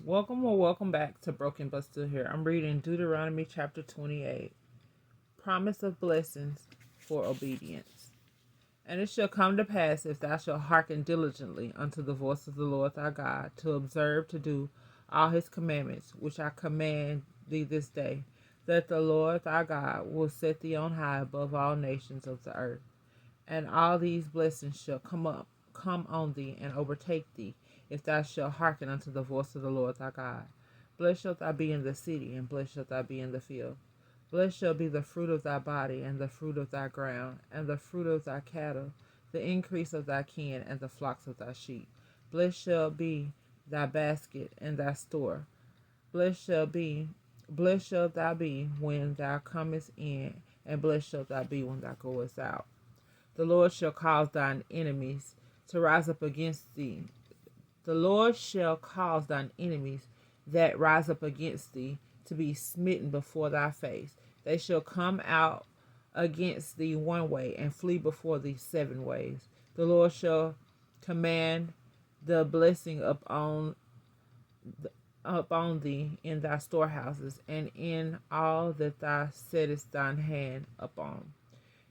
Welcome back to Broken But Still Here. I'm reading Deuteronomy chapter 28. Promise of blessings for obedience. And it shall come to pass, if thou shalt hearken diligently unto the voice of the Lord thy God, to observe to do all his commandments, which I command thee this day, that the Lord thy God will set thee on high above all nations of the earth. And all these blessings shall come on thee and overtake thee, if thou shalt hearken unto the voice of the Lord thy God. Blessed shalt thou be in the city, and blessed shalt thou be in the field. Blessed shall be the fruit of thy body, and the fruit of thy ground, and the fruit of thy cattle, the increase of thy kin, and the flocks of thy sheep. Blessed shall be thy basket and thy store. Blessed shalt thou be when thou comest in, and blessed shalt thou be when thou goest out. The Lord shall cause thine enemies to rise up against thee. The Lord shall cause thine enemies that rise up against thee to be smitten before thy face. They shall come out against thee one way, and flee before thee 7 ways. The Lord shall command the blessing upon thee in thy storehouses, and in all that thou settest thine hand upon.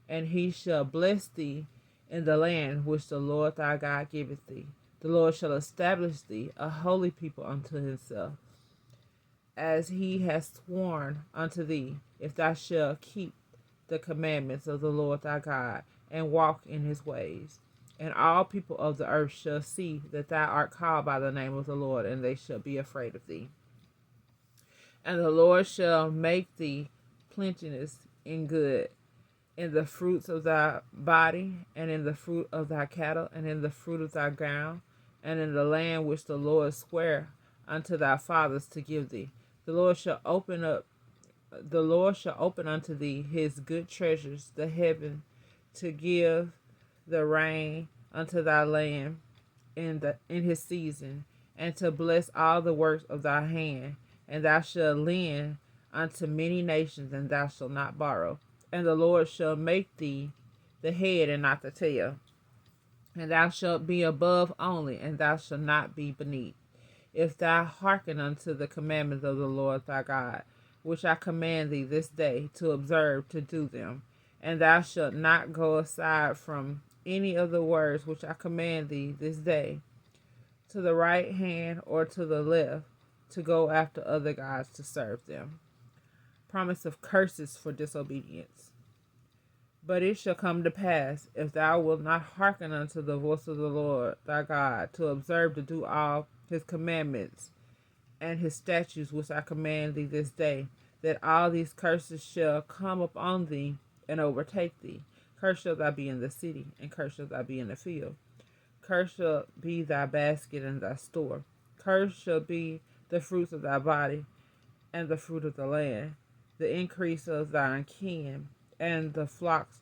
And he shall bless thee in the land which the Lord thy God giveth thee. The Lord shall establish thee a holy people unto himself, as he has sworn unto thee, if thou shalt keep the commandments of the Lord thy God, and walk in his ways. And all people of the earth shall see that thou art called by the name of the Lord, and they shall be afraid of thee. And the Lord shall make thee plenteous in good, in the fruits of thy body, and in the fruit of thy cattle, and in the fruit of thy ground, and in the land which the Lord sware unto thy fathers to give thee. The Lord shall open unto thee his good treasures, the heaven, to give the rain unto thy land in his season, and to bless all the works of thy hand. And thou shalt lend unto many nations, and thou shalt not borrow. And the Lord shall make thee the head and not the tail. And thou shalt be above only, and thou shalt not be beneath, if thou hearken unto the commandments of the Lord thy God, which I command thee this day to observe to do them. And thou shalt not go aside from any of the words which I command thee this day, to the right hand or to the left, to go after other gods to serve them. Promise of curses for disobedience. But it shall come to pass, if thou wilt not hearken unto the voice of the Lord thy God, to observe to do all his commandments and his statutes which I command thee this day, that all these curses shall come upon thee and overtake thee. Cursed shall thou be in the city, and cursed shall thou be in the field. Cursed shall be thy basket and thy store. Cursed shall be the fruits of thy body, and the fruit of the land, the increase of thine kin, and the flocks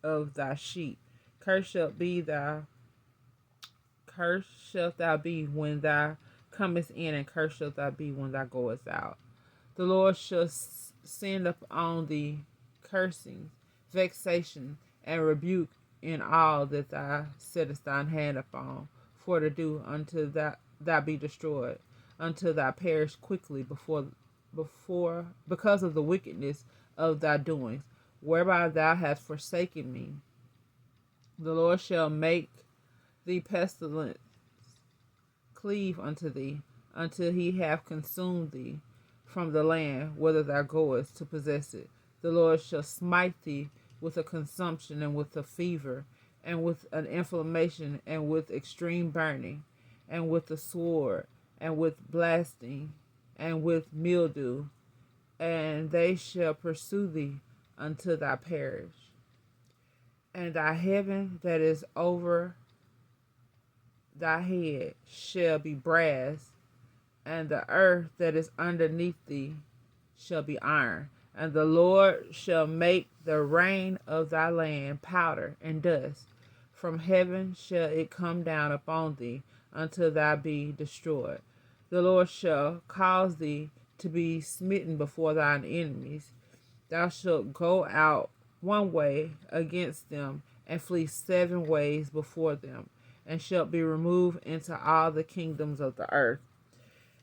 of thy sheep. Cursed shalt thou be when thou comest in, and cursed shalt thou be when thou goest out. The Lord shall send upon thee cursing, vexation, and rebuke in all that thou settest thine hand upon, for to do until thou be destroyed, until thou perish quickly because of the wickedness of thy doings, whereby thou hast forsaken me. The Lord shall make the pestilence cleave unto thee, until he have consumed thee from the land whither thou goest to possess it. The Lord shall smite thee with a consumption, and with a fever, and with an inflammation, and with extreme burning, and with the sword, and with blasting, and with mildew, and they shall pursue thee until thou perish. And thy heaven that is over thy head shall be brass, and the earth that is underneath thee shall be iron. And the Lord shall make the rain of thy land powder and dust. From heaven shall it come down upon thee until thou be destroyed. The Lord shall cause thee to be smitten before thine enemies. Thou shalt go out one way against them, and flee 7 ways before them, and shalt be removed into all the kingdoms of the earth.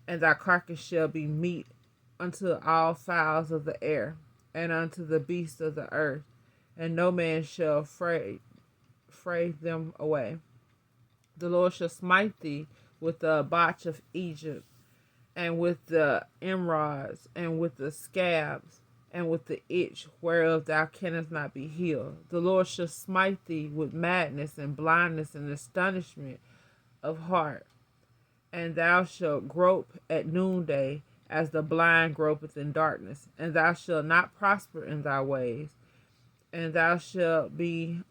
and thy carcass shall be meat unto all fowls of the air, and unto the beasts of the earth, and no man shall fray them away. The Lord shall smite thee with the botch of Egypt, and with the emerods, and with the scabs, and with the itch whereof thou canst not be healed. The Lord shall smite thee with madness and blindness and astonishment of heart, and thou shalt grope at noonday as the blind gropeth in darkness, and thou shalt not prosper in thy ways, and thou shalt be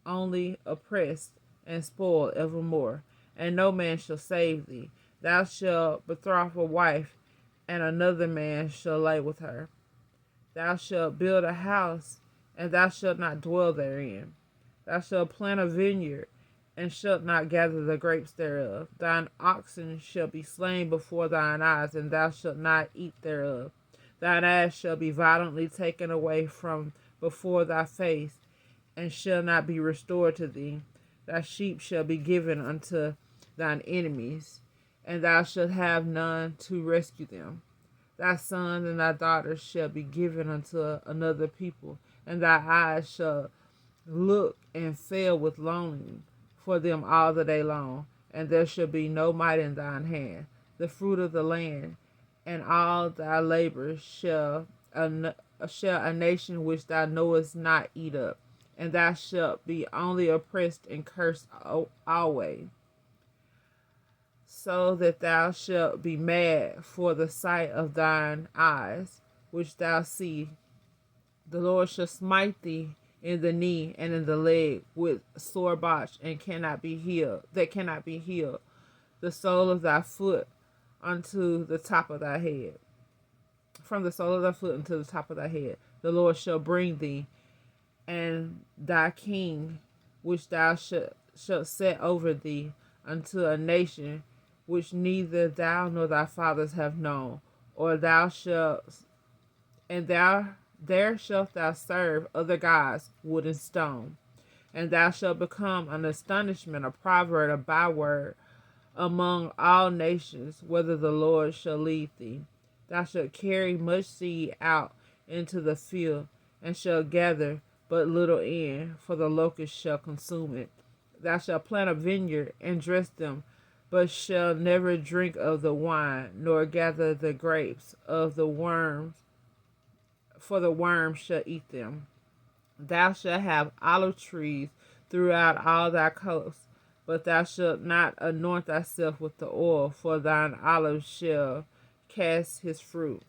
only oppressed and spoiled evermore, and no man shall save thee. Thou shalt betroth a wife, and another man shall lay with her. Thou shalt build a house, and thou shalt not dwell therein. Thou shalt plant a vineyard, and shalt not gather the grapes thereof. Thine oxen shall be slain before thine eyes, and thou shalt not eat thereof. Thine ass shall be violently taken away from before thy face, and shall not be restored to thee. Thy sheep shall be given unto thine enemies, and thou shalt have none to rescue them. Thy sons and thy daughters shall be given unto another people, and thy eyes shall look and fail with longing for them all the day long, and there shall be no might in thine hand. The fruit of the land and all thy labor shall a nation which thou knowest not eat up, and thou shalt be only oppressed and cursed always, so that thou shalt be mad for the sight of thine eyes, which thou see. The Lord shall smite thee in the knee and in the leg with sore botch, and cannot be healed. The sole of thy foot unto the top of thy head, from the sole of thy foot unto the top of thy head. The Lord shall bring thee and thy king, which thou shalt set over thee, unto a nation which neither thou nor thy fathers have known, or thou shalt, and there shalt thou serve other gods, wood and stone, and thou shalt become an astonishment, a proverb, a byword among all nations, whither the Lord shall lead thee. Thou shalt carry much seed out into the field, and shalt gather but little in, for the locust shall consume it. Thou shalt plant a vineyard and dress them, but shall never drink of the wine, nor gather the grapes of the worms, for the worms shall eat them. Thou shalt have olive trees throughout all thy coasts, but thou shalt not anoint thyself with the oil, for thine olive shall cast his fruit.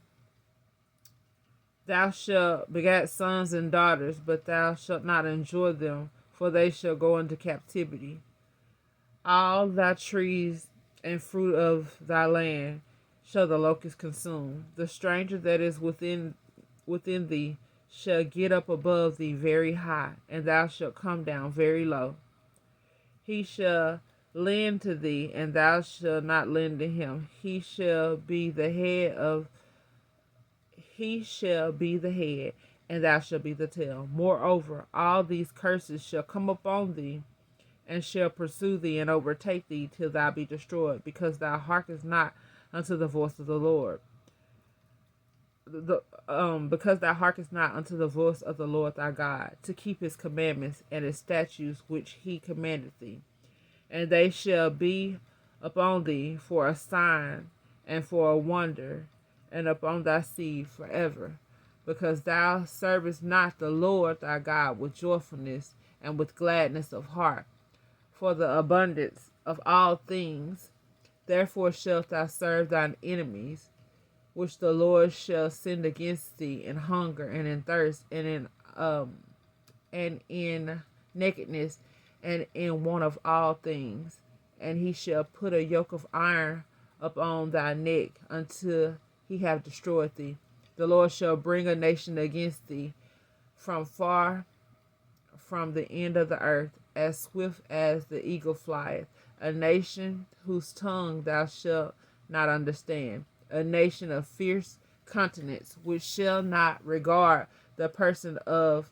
Thou shalt beget sons and daughters, but thou shalt not enjoy them, for they shall go into captivity. All thy trees and fruit of thy land shall the locust consume. The stranger that is within thee shall get up above thee very high, and thou shalt come down very low. He shall lend to thee, and thou shalt not lend to him. He shall be the head, and thou shalt be the tail. Moreover, all these curses shall come upon thee, and shall pursue thee and overtake thee till thou be destroyed, because thou hearkenest not unto the voice of the Lord. Because thou hearkenest not unto the voice of the Lord thy God, to keep his commandments and his statutes which he commanded thee. And they shall be upon thee for a sign and for a wonder, and upon thy seed forever, because thou servest not the Lord thy God with joyfulness and with gladness of heart, for the abundance of all things. Therefore shalt thou serve thine enemies, which the Lord shall send against thee in hunger and in thirst and in nakedness and in want of all things. And he shall put a yoke of iron upon thy neck until he have destroyed thee. The Lord shall bring a nation against thee from far from the end of the earth, as swift as the eagle flieth, a nation whose tongue thou shalt not understand, a nation of fierce countenance, which shall not regard the person of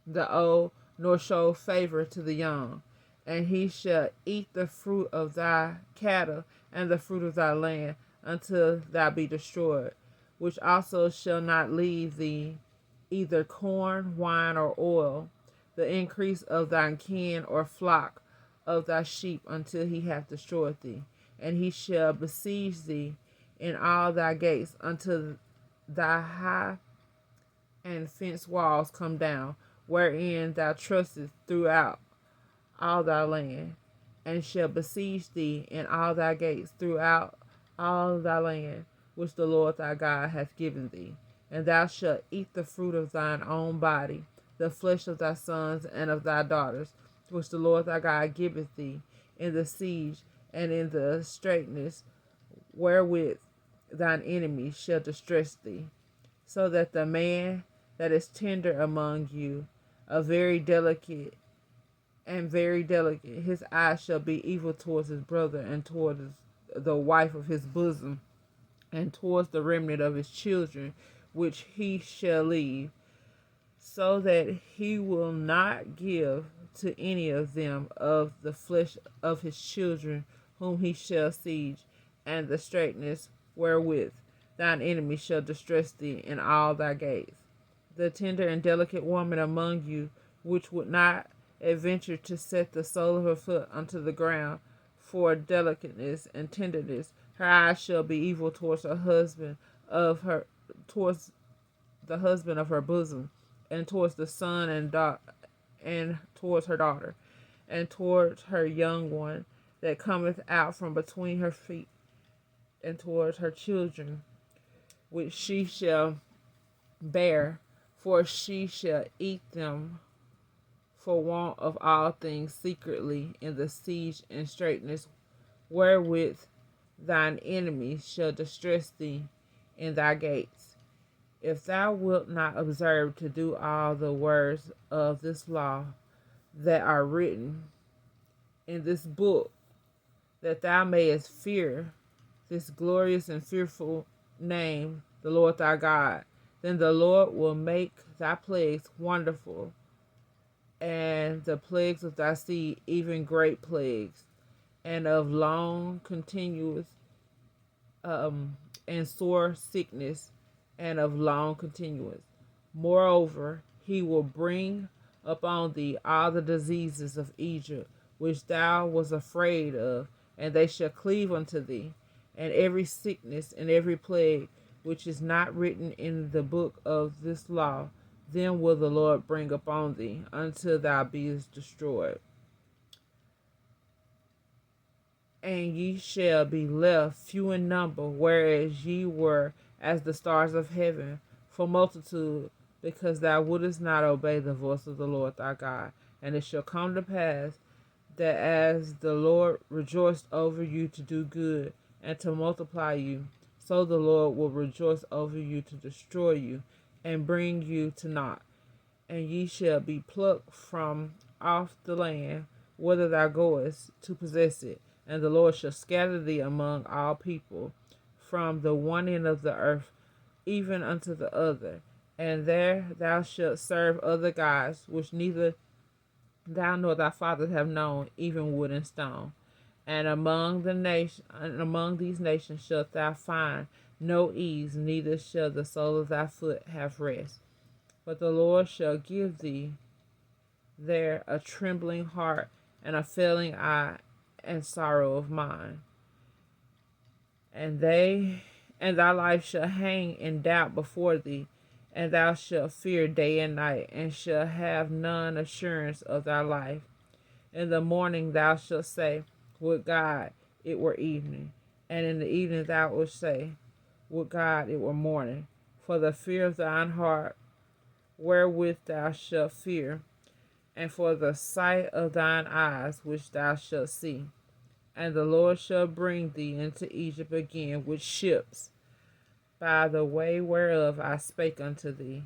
the old, nor show favor to the young. And he shall eat the fruit of thy cattle and the fruit of thy land, until thou be destroyed, which also shall not leave thee either corn, wine, or oil, the increase of thine kin or flock of thy sheep, until he hath destroyed thee. And he shall besiege thee in all thy gates, until thy high and fenced walls come down, wherein thou trustest throughout all thy land, and shall besiege thee in all thy gates throughout all thy land, which the Lord thy God hath given thee. And thou shalt eat the fruit of thine own body, the flesh of thy sons and of thy daughters, which the Lord thy God giveth thee, in the siege and in the straitness wherewith thine enemies shall distress thee, so that the man that is tender among you, a very delicate, his eye shall be evil towards his brother, and towards the wife of his bosom, and towards the remnant of his children, which he shall leave, so that he will not give to any of them of the flesh of his children, whom he shall siege, and the straitness wherewith thine enemy shall distress thee in all thy gates. The tender and delicate woman among you, which would not adventure to set the sole of her foot unto the ground for delicateness and tenderness, her eyes shall be evil towards towards the husband of her bosom, and towards the son and towards her daughter, and towards her young one that cometh out from between her feet, and towards her children, which she shall bear, for she shall eat them for want of all things secretly in the siege and straitness wherewith thine enemies shall distress thee in thy gates. If thou wilt not observe to do all the words of this law that are written in this book, that thou mayest fear this glorious and fearful name, the Lord thy God, then the Lord will make thy plagues wonderful, and the plagues of thy seed even great plagues, and of long continuous and sore sickness, and of long continuance. Moreover, he will bring upon thee all the diseases of Egypt, which thou wast afraid of, and they shall cleave unto thee, and every sickness and every plague which is not written in the book of this law, then will the Lord bring upon thee, until thou beest destroyed. And ye shall be left few in number, whereas ye were as the stars of heaven for multitude, because thou wouldest not obey the voice of the Lord thy God. And it shall come to pass that as the Lord rejoiced over you to do good and to multiply you, so the Lord will rejoice over you to destroy you and bring you to naught. And ye shall be plucked from off the land whither thou goest to possess it, and the Lord shall scatter thee among all people, from the one end of the earth even unto the other. And there thou shalt serve other gods, which neither thou nor thy fathers have known, even wood and stone. And among these nations shalt thou find no ease, neither shall the sole of thy foot have rest. But the Lord shall give thee there a trembling heart, and a failing eye, and sorrow of mind. And thy life shall hang in doubt before thee, and thou shalt fear day and night, and shalt have none assurance of thy life. In the morning thou shalt say, would God it were evening. And in the evening thou wilt say, would God it were morning. For the fear of thine heart wherewith thou shalt fear, and for the sight of thine eyes which thou shalt see. And the Lord shall bring thee into Egypt again with ships, by the way whereof I spake unto thee.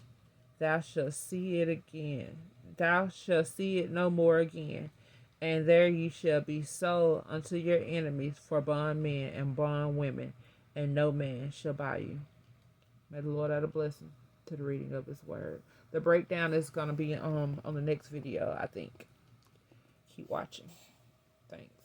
Thou shalt see it again. Thou shalt see it no more again. And there ye shall be sold unto your enemies for bondmen and bondwomen, and no man shall buy you. May the Lord add a blessing to the reading of his word. The breakdown is going to be on the next video, I think. Keep watching. Thanks.